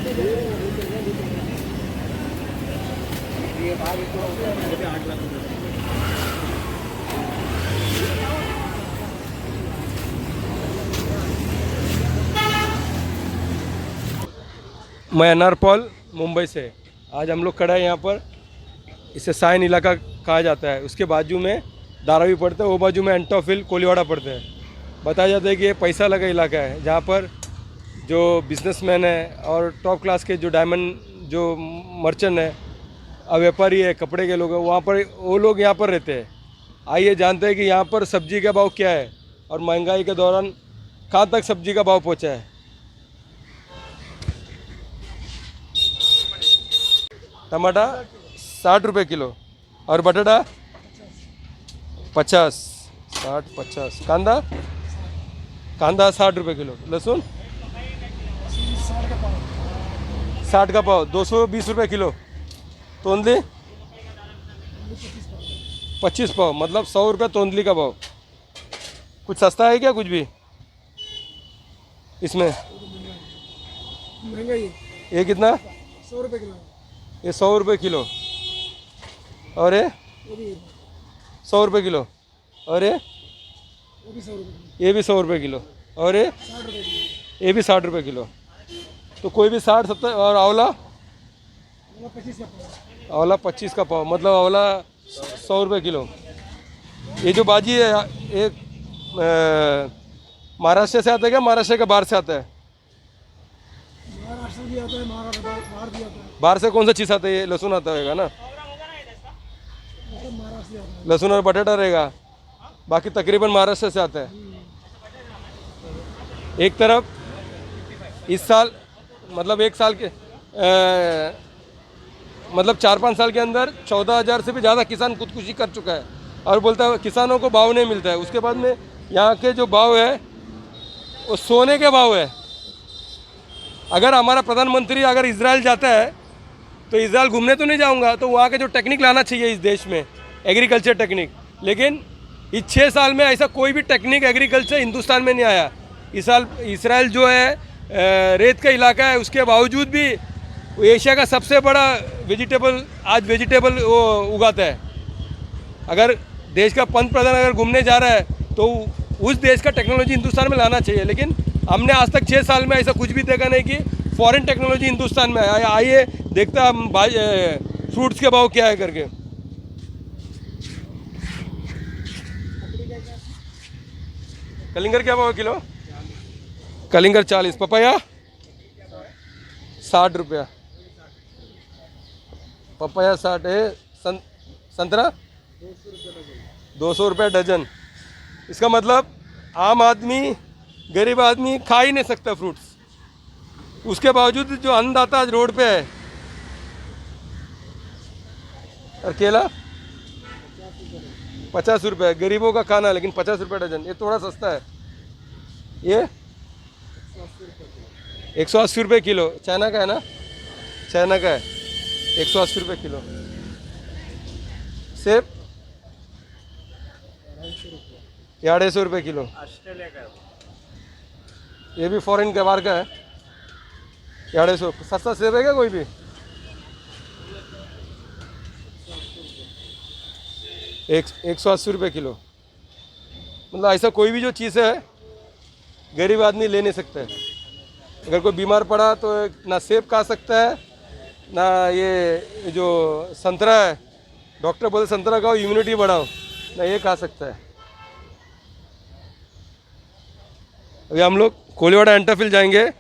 मैं NR Paul Mumbai से। आज हम लोग खड़ा है यहाँ पर, इसे साइन इलाका कहा जाता है। उसके बाजू में धारावी पड़ता है, वो बाजू में एंटोफिल कोलीवाड़ा पड़ता है। बताया जाता है कि ये पैसा लगा इलाका है, जहाँ पर जो बिजनेसमैन है और टॉप क्लास के जो डायमंड जो मर्चेंट है और व्यापारी है, कपड़े के लोग हैं, वहाँ पर वो लोग यहाँ पर रहते हैं। आइए जानते हैं कि यहाँ पर सब्जी का भाव क्या है और महंगाई के दौरान कहाँ तक सब्जी का भाव पहुँचा है। टमाटर 60 रुपये किलो और बटाटा 50, 60, 50। कांदा 60 रुपये किलो। लहसुन 60 का पाव, 220 रुपये किलो। तोंदली 25 पाव, मतलब 100 रुपये तोंदली का भाव। कुछ सस्ता है क्या कुछ भी इसमें? महंगा ही है। ये कितना? 100 रुपये किलो। ये 100 रुपये किलो। और ये वो भी 100 रुपये किलो। और ये 100 रुपये। ये भी 100 रुपये किलो। और ये 60 रुपये किलो। ये भी 60 रुपये किलो। तो कोई भी 60, 70। और आंवला? 25 का पाव। आंवला 25 का पाव, मतलब आंवला 100 रुपये किलो। ये जो बाजी है एक महाराष्ट्र से आता है क्या, महाराष्ट्र के बाहर से आता है? महाराष्ट्र भी आता है, महाराष्ट्र बाहर भी आता है। बाहर से कौन सा चीज़ आता है? ये लहसुन आता होगा ना, मतलब महाराष्ट्र से आता है। लहसुन और बटाटा रहेगा, बाकी तकरीबन महाराष्ट्र से आता है। एक तरफ इस साल मतलब एक साल के मतलब 4-5 साल के अंदर 14,000 से भी ज़्यादा किसान खुदकुशी कर चुका है और बोलता है किसानों को भाव नहीं मिलता है। उसके बाद में यहाँ के जो भाव है वो सोने के भाव है। अगर हमारा प्रधानमंत्री अगर इजराइल जाता है तो इजराइल घूमने तो नहीं जाऊंगा, तो वहाँ के जो टेक्निक लाना चाहिए इस देश में, एग्रीकल्चर टेक्निक, लेकिन इस 6 साल में ऐसा कोई भी टेक्निक एग्रीकल्चर हिंदुस्तान में नहीं आया। इस साल इसराइल जो है रेत का इलाका है, उसके बावजूद भी एशिया का सबसे बड़ा वेजिटेबल वो उगाता है। अगर देश का पंत प्रधान अगर घूमने जा रहा है तो उस देश का टेक्नोलॉजी हिंदुस्तान में लाना चाहिए, लेकिन हमने आज तक 6 साल में ऐसा कुछ भी देखा नहीं कि फॉरेन टेक्नोलॉजी हिंदुस्तान में आया। आइए देखते हैं हम फ्रूट्स के भाव क्या है करके। कलिंगर क्या भाव है किलो? कलिंगर 40। पपाया 60 रुपया। पपाया 60 है। संतरा 200 रुपया डजन। इसका मतलब आम आदमी, गरीब आदमी खा ही नहीं सकता फ्रूट्स, उसके बावजूद जो अन्नदाता आज रोड पे है। और केला 50 रुपये, गरीबों का खाना, लेकिन 50 रुपये डजन, ये थोड़ा सस्ता है। ये 180 रुपये किलो। चाइना का है ना, चाइना का है, 180 रुपये किलो। सेब 250 रुपये किलो। ऑस्ट्रेलिया का ये भी फॉरेन के बाहर का है, 250। सस्ता सेब है क्या कोई भी? 180 रुपये किलो। मतलब ऐसा कोई भी जो चीज़ है गरीब आदमी ले नहीं सकता है। अगर कोई बीमार पड़ा तो ना सेब खा सकता है, ना ये जो संतरा है, डॉक्टर बोले संतरा खाओ इम्यूनिटी बढ़ाओ, ना ये खा सकता है। अभी हम लोग कोलीवाड़ा एंटोफिल जाएंगे,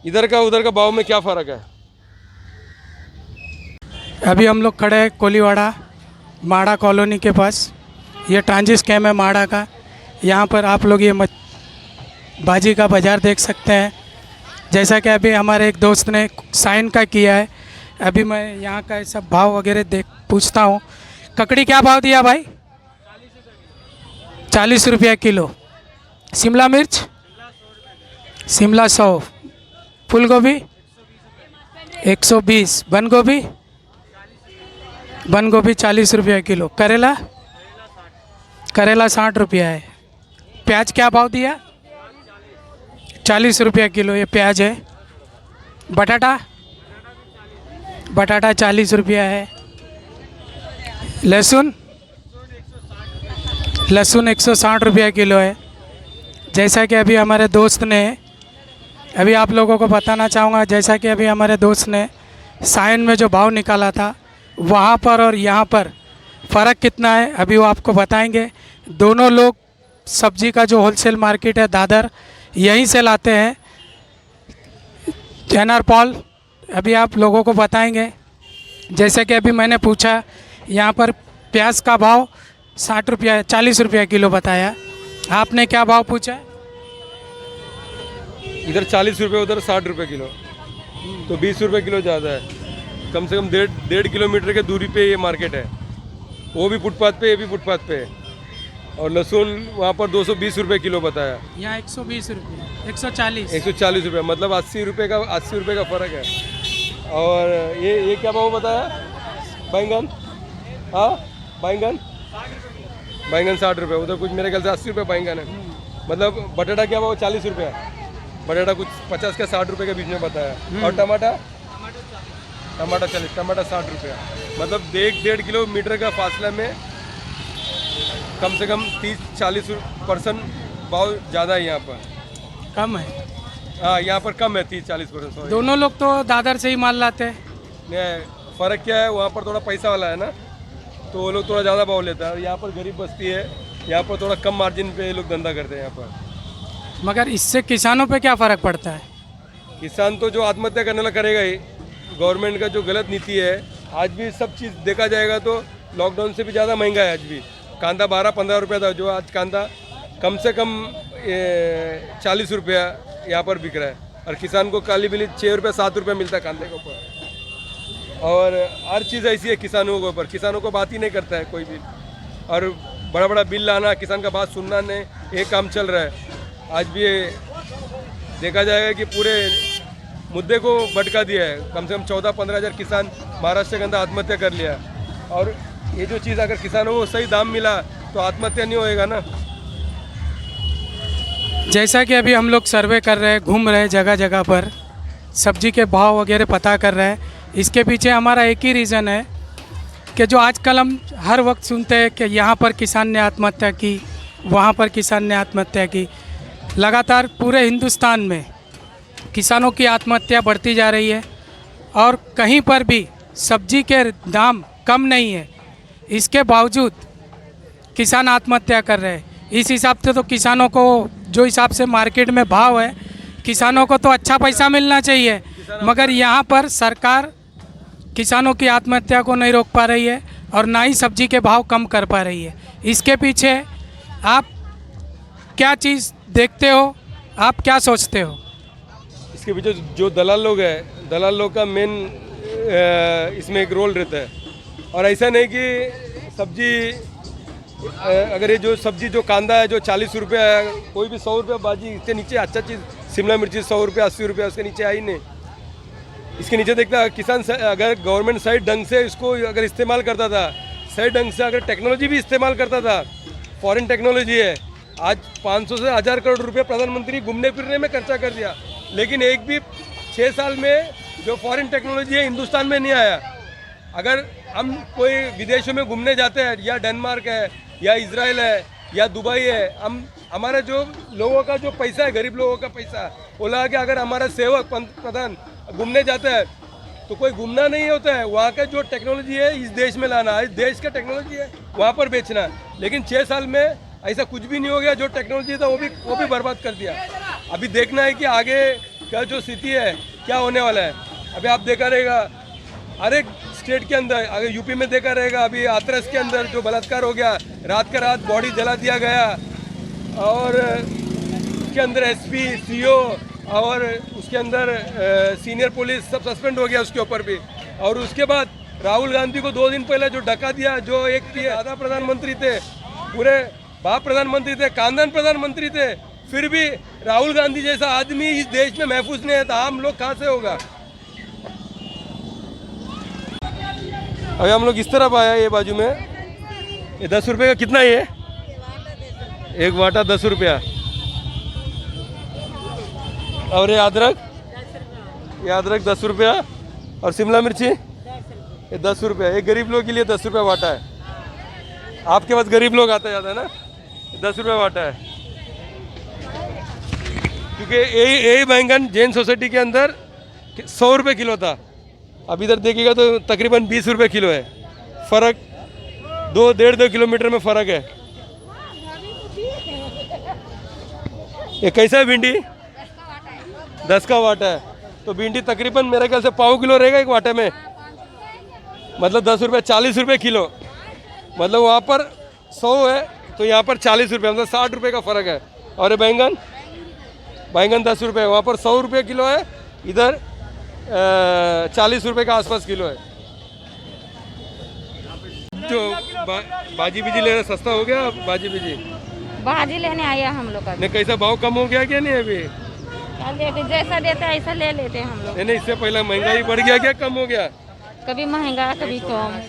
इधर का उधर का भाव में क्या फ़र्क है। अभी हम लोग खड़े हैं कोलीवाड़ा माड़ा कॉलोनी के पास। ये ट्रांजिट कैम्प है माड़ा का। यहाँ पर आप लोग ये बाजी का बाज़ार देख सकते हैं। जैसा कि अभी हमारे एक दोस्त ने साइन का किया है, अभी मैं यहाँ का सब भाव वगैरह पूछता हूँ। ककड़ी क्या भाव दिया भाई? 40 रुपया किलो। शिमला मिर्च? शिमला 100। फूल गोभी 120। बंद गोभी? बंद गोभी 40 रुपया किलो। करेला? करेला 60 रुपया है। प्याज क्या भाव दिया? 40 रुपया किलो ये प्याज है। बटाटा 40 रुपया है। लहसुन 160 रुपया किलो है। जैसा कि अभी हमारे दोस्त ने, अभी आप लोगों को बताना चाहूँगा, जैसा कि अभी हमारे दोस्त ने सायन में जो भाव निकाला था वहाँ पर और यहाँ पर फ़र्क कितना है अभी वो आपको बताएंगे। दोनों लोग सब्जी का जो होलसेल मार्केट है दादर, यहीं से लाते हैं। एनआर पॉल अभी आप लोगों को बताएंगे। जैसे कि अभी मैंने पूछा, यहाँ पर प्याज का भाव 40 रुपया किलो बताया। आपने क्या भाव पूछा? इधर 40 रुपये, उधर 60 रुपये किलो, तो 20 रुपये किलो ज़्यादा है। कम से कम 1.5 किलोमीटर के दूरी पे ये मार्केट है। वो भी फुटपाथ पे, ये भी फुटपाथ पे है। और लहसुन वहाँ पर 220 रुपये किलो बताया, यहाँ 120 रुपये, 140 रुपये, मतलब 80 रुपये का फ़र्क है। और ये क्या भाव बताया? बैंगन, हाँ बैंगन 60 रुपये, उधर कुछ मेरे ख्याल से 80 रुपये बैंगन है। मतलब बटाटा क्या भाव? 40 रुपये, बटाटा कुछ 50 के 60 रुपये के बीच में बताया। और टमाटर 40, टमाटर 60 रुपया। मतलब 1.5 किलोमीटर का फासला में कम से कम 30-40% भाव ज़्यादा है। यहाँ पर कम है। हाँ, यहाँ पर कम है 30-40%। दोनों लोग तो दादर से ही माल लाते हैं। नहीं, फ़र्क क्या है, वहाँ पर थोड़ा पैसा वाला है ना, तो वो लोग थोड़ा ज़्यादा भाव लेता है। और यहाँ पर गरीब बस्ती है, यहाँ पर थोड़ा कम मार्जिन पे ये लोग धंधा करते हैं यहाँ पर। मगर इससे किसानों पे क्या फ़र्क पड़ता है? किसान तो जो आत्महत्या करने लगा करेगा ही। गवर्नमेंट का जो गलत नीति है, आज भी सब चीज़ देखा जाएगा तो लॉकडाउन से भी ज़्यादा महंगा है। आज भी कांदा 12-15 रुपया था, जो आज कांदा कम से कम 40 रुपया यहाँ पर बिक रहा है। और किसान को काली बिली 6 रुपये 7 रुपये मिलता है कांदे के ऊपर। और हर चीज़ ऐसी है किसानों के ऊपर, किसानों को बात ही नहीं करता है कोई भी। और बड़ा बड़ा बिल लाना, किसान का बात सुनना नहीं, ये काम चल रहा है। आज भी देखा जाएगा कि पूरे मुद्दे को भटका दिया है। कम से कम 14-15 हज़ार किसान महाराष्ट्र के अंदर आत्महत्या कर लिया। और ये जो चीज़ अगर किसानों को सही दाम मिला तो आत्महत्या नहीं होएगा ना। जैसा कि अभी हम लोग सर्वे कर रहे हैं, घूम रहे हैं जगह जगह पर, सब्जी के भाव वगैरह पता कर रहे हैं। इसके पीछे हमारा एक ही रीज़न है कि जो आजकल हम हर वक्त सुनते हैं कि यहाँ पर किसान ने आत्महत्या की, वहाँ पर किसान ने आत्महत्या की। लगातार पूरे हिंदुस्तान में किसानों की आत्महत्या बढ़ती जा रही है और कहीं पर भी सब्जी के दाम कम नहीं है। इसके बावजूद किसान आत्महत्या कर रहे हैं। इस हिसाब से तो किसानों को, जो हिसाब से मार्केट में भाव है, किसानों को तो अच्छा पैसा मिलना चाहिए, मगर यहाँ पर सरकार किसानों की आत्महत्या को नहीं रोक पा रही है और ना ही सब्जी के भाव कम कर पा रही है। इसके पीछे आप क्या चीज़ देखते हो, आप क्या सोचते हो? इसके पीछे जो दलाल लोग हैं, दलाल लोग का मेन इसमें एक रोल रहता है। और ऐसा नहीं कि सब्जी, अगर ये जो सब्जी जो कांदा है जो 40 रुपये है, कोई भी 100 रुपये बाजी, इसके नीचे अच्छा चीज़ शिमला मिर्ची 100 रुपये 80 रुपये, उसके नीचे आई नहीं। इसके नीचे देखता है किसान, अगर गवर्नमेंट सही ढंग से इसको अगर इस्तेमाल करता था, सही ढंग से अगर टेक्नोलॉजी भी इस्तेमाल करता था, फॉरेन टेक्नोलॉजी है। आज 500 से 1000 करोड़ रुपये प्रधानमंत्री घूमने फिरने में खर्चा कर दिया, लेकिन एक भी 6 साल में जो फॉरेन टेक्नोलॉजी है हिंदुस्तान में नहीं आया। अगर हम कोई विदेशों में घूमने जाते हैं, या डेनमार्क है, या इजराइल है, या दुबई है, हमारे जो लोगों का जो पैसा है, गरीब लोगों का पैसा, वो लगा कि अगर हमारा सेवक प्रधान घूमने जाता है तो कोई घूमना नहीं होता है, वहाँ का जो टेक्नोलॉजी है इस देश में लाना, इस देश का टेक्नोलॉजी है वहाँ पर बेचना। लेकिन 6 साल में ऐसा कुछ भी नहीं हो गया। जो टेक्नोलॉजी था वो भी बर्बाद कर दिया। अभी देखना है कि आगे क्या जो स्थिति है, क्या होने वाला है। अभी आप देखा रहेगा हर एक स्टेट के अंदर, अगर यूपी में देखा रहेगा, अभी हाथरस के अंदर जो बलात्कार हो गया, रात का रात बॉडी जला दिया गया, और उसके अंदर एसपी, सीओ और उसके अंदर सीनियर पुलिस सब सस्पेंड हो गया उसके ऊपर भी। और उसके बाद राहुल गांधी को 2 दिन पहले जो ढका दिया, जो एक दादा प्रधानमंत्री थे, पूरे बाप प्रधानमंत्री थे, खानदान प्रधानमंत्री थे, फिर भी राहुल गांधी जैसा आदमी इस देश में महफूज नहीं है, तो आम लोग कहाँ से होगा। अभी हम लोग इस तरफ आया, ये बाजू में ये 10 रुपये का कितना ही है, एक वाटा 10 रुपया। और ये अदरक ये अदरक 10 रुपया और शिमला मिर्ची ये 10 रुपया। एक गरीब लोग के लिए 10 रुपया वाटा है। आपके पास गरीब लोग आते ज़्यादा है ना, 10 रुपया वाटा है। क्योंकि यही बैंगन जैन सोसाइटी के अंदर 100 रुपये किलो था, अब इधर देखिएगा तो तकरीबन 20 रुपये किलो है। फ़र्क 2-1.5 किलोमीटर में फ़र्क है। ये कैसा है भिंडी? 10 का वाटा है। तो भिंडी तकरीबन मेरे ख्याल से 1.5 किलो रहेगा एक वाटे में, मतलब 10 रुपये 40 रुपये किलो। मतलब वहाँ पर 100 है तो यहाँ पर 40 रुपये, मतलब 60 रुपये का फ़र्क है। और ये बैंगन 10 रुपये, वहाँ पर 100 रुपये किलो है, इधर 40 रुपये का आसपास किलो है। जो बाजी बीजी लेना सस्ता हो गया, बाजी बीजी भाजी लेने आए हैं हम लोग का। नहीं, कैसा भाव कम हो गया क्या? नहीं अभी जैसा देते हैं ऐसा ले लेते हैं हम लोग। नहीं, इससे पहले महंगाई बढ़ गया क्या कम हो गया? कभी महंगा कभी कम।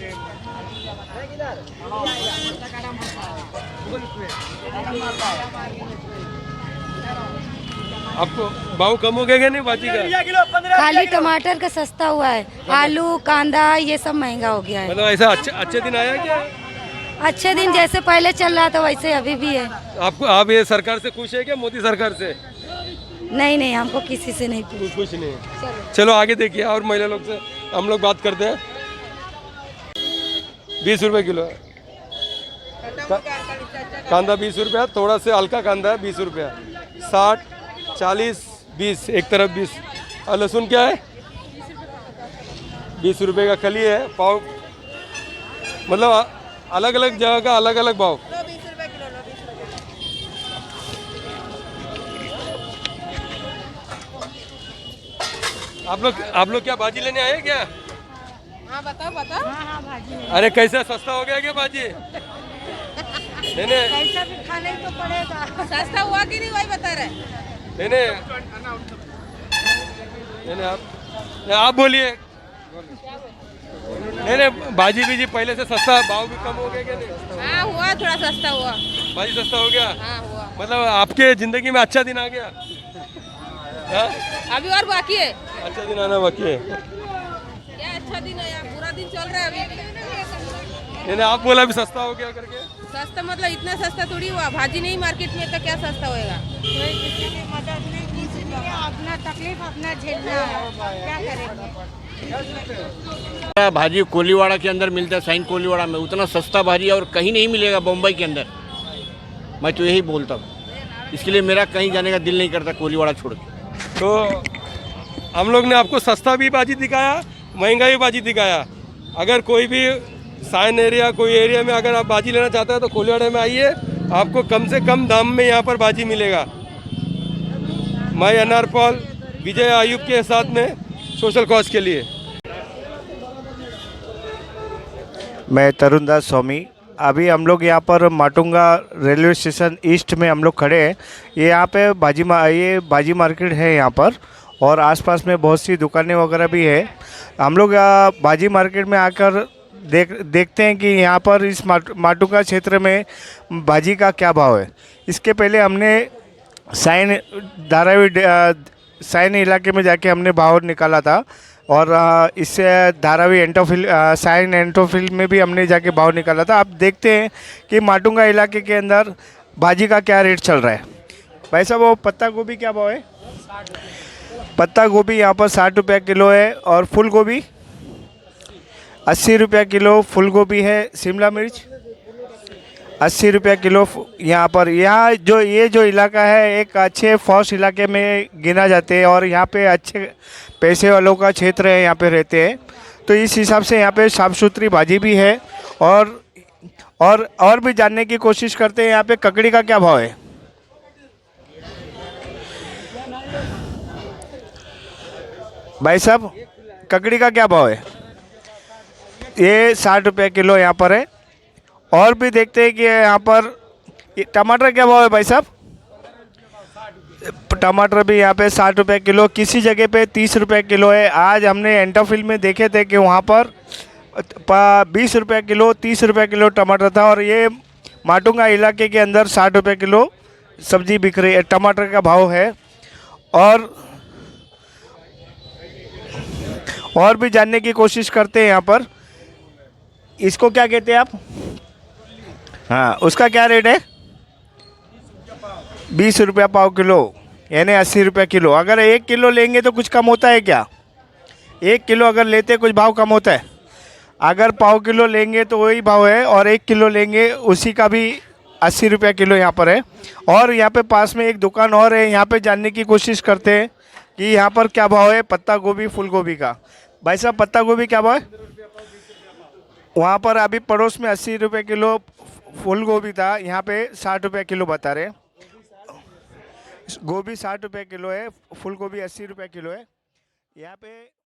आपको भाव कम हो गया क्या नहीं बाजी का? खाली टमाटर का सस्ता हुआ है, आलू कांदा ये सब महंगा हो गया है। मतलब ऐसा अच्छे दिन आया क्या? अच्छे दिन जैसे पहले चल रहा था वैसे अभी भी है। आप ये सरकार से खुश है क्या, मोदी सरकार से? नहीं, हमको किसी से नहीं पूछा। कुछ नहीं। चलो आगे देखिए और महिला लोग से हम लोग बात करते हैं। 20 रुपये किलो है कांदा, 20 रुपया। थोड़ा से हल्का कांदा है 20 रुपया। 60, 40, 20 एक तरफ 20। और लहसुन क्या है? 20 रुपये का कली है पाव। मतलब अलग अलग जगह का अलग अलग भाव। आप लोग क्या भाजी लेने आए क्या? हाँ बताओ। हाँ भाजी। अरे कैसा सस्ता हो गया क्या भाजी? नहीं पैसा भी खाने तो पड़ेगा। सस्ता हुआ कि नहीं वही बता रहे। नहीं, आप बोलिए। नहीं, भाजी बीजी पहले से सस्ता, भाव भी कम हो गया क्या नहीं? हाँ हुआ, थोड़ा सस्ता हुआ। भाजी सस्ता हो गया? हाँ हुआ। मतलब आपके जिंदगी में अच्छा दिन आ गया? हाँ? अभी और बाकी है। अच्छा दिन आना बाकी है। क्या अच्छा दिन है यार, पूरा दिन चल रहा है अभी। नहीं, आप बोला भी सस्ता हो गया करके। सस्ता मतलब इतना सस्ता थोड़ी हुआ, भाजी नहीं मार्केट में तो क्या सस्ता होएगा। किसी की मदद नहीं, किसी को अपना तकलीफ अपना झेलना है, क्या करेंगे। भाजी कोलीवाड़ा के अंदर मिलता है, साइन कोलीवाड़ा में। उतना सस्ता भाजी और कहीं नहीं मिलेगा बम्बई के अंदर। मैं तो यही बोलता हूँ, इसके लिए मेरा कहीं जाने का दिल नहीं करता कोलीवाड़ा छोड़ के। तो हम लोग ने आपको सस्ता भी भाजी दिखाया, महंगा भी भाजी दिखाया। अगर कोई भी साइन एरिया, कोई एरिया में अगर आप भाजी लेना चाहते हैं तो कोलीवाड़ा में आइए, आपको कम से कम दाम में यहाँ पर भाजी मिलेगा। मैं एनआर पॉल विजय आयुब के साथ में सोशल कॉज के लिए। मैं तरुण दास स्वामी। अभी हम लोग यहाँ पर माटुंगा रेलवे स्टेशन ईस्ट में हम लोग खड़े हैं। ये यहाँ पे ये भाजी मार्केट है यहाँ पर, और आसपास में बहुत सी दुकानें वगैरह भी है। हम लोग भाजी मार्केट में आकर देखते हैं कि यहाँ पर इस माटुंगा क्षेत्र में भाजी का क्या भाव है। इसके पहले हमने साइन इलाके में जाके हमने भाव निकाला था, और इससे धारावी एंटोफिल साइन एंटोफिल में भी हमने जाके भाव निकाला था। आप देखते हैं कि माटुंगा इलाके के अंदर भाजी का क्या रेट चल रहा है। भाई साहब, वो पत्ता गोभी क्या भाव है? पत्ता गोभी यहाँ पर 60 रुपये किलो है, और फूल गोभी 80 रुपये किलो फूल गोभी है। शिमला मिर्च 80 रुपये किलो यहाँ पर। यहाँ जो इलाका है एक अच्छे फॉश इलाके में गिना जाते हैं, और यहाँ पे अच्छे पैसे वालों का क्षेत्र है, यहाँ पे रहते हैं। तो इस हिसाब से यहाँ पे साफ़ सुथरी भाजी भी है। और भी जानने की कोशिश करते हैं यहाँ पे ककड़ी का क्या भाव है। भाई साहब, ककड़ी का क्या भाव है? ये 60 रुपये किलो यहाँ पर है। और भी देखते हैं कि यहाँ पर टमाटर क्या भाव है भाई साहब? टमाटर भी यहाँ पे 60 रुपये किलो, किसी जगह पे 30 रुपये किलो है। आज हमने एंटोफिल में देखे थे कि वहाँ पर 20 रुपये किलो, 30 रुपये किलो टमाटर था, और ये माटुंगा इलाके के अंदर 60 रुपये किलो सब्जी बिक रही है, टमाटर का भाव है। और भी जानने की कोशिश करते हैं यहाँ पर। इसको क्या कहते हैं आप? हाँ, उसका क्या रेट है? 20 रुपया पाव किलो, यानी 80 रुपया किलो। अगर 1 किलो लेंगे तो कुछ कम होता है क्या? 1 किलो अगर लेते कुछ भाव कम होता है? अगर पाव किलो लेंगे तो वही भाव है, और 1 किलो लेंगे उसी का भी 80 रुपया किलो यहाँ पर है। और यहाँ पे पास में एक दुकान और है, यहाँ पे जानने की कोशिश करते हैं कि यहाँ पर क्या भाव है पत्ता गोभी फूल गोभी का। भाई साहब, पत्ता गोभी क्या भाव है? वहाँ पर अभी पड़ोस में 80 रुपये किलो फूल गोभी था, यहाँ पे 60 रुपये किलो बता रहे। गोभी 60 रुपये किलो है, फूल गोभी 80 रुपये किलो है यहाँ पे।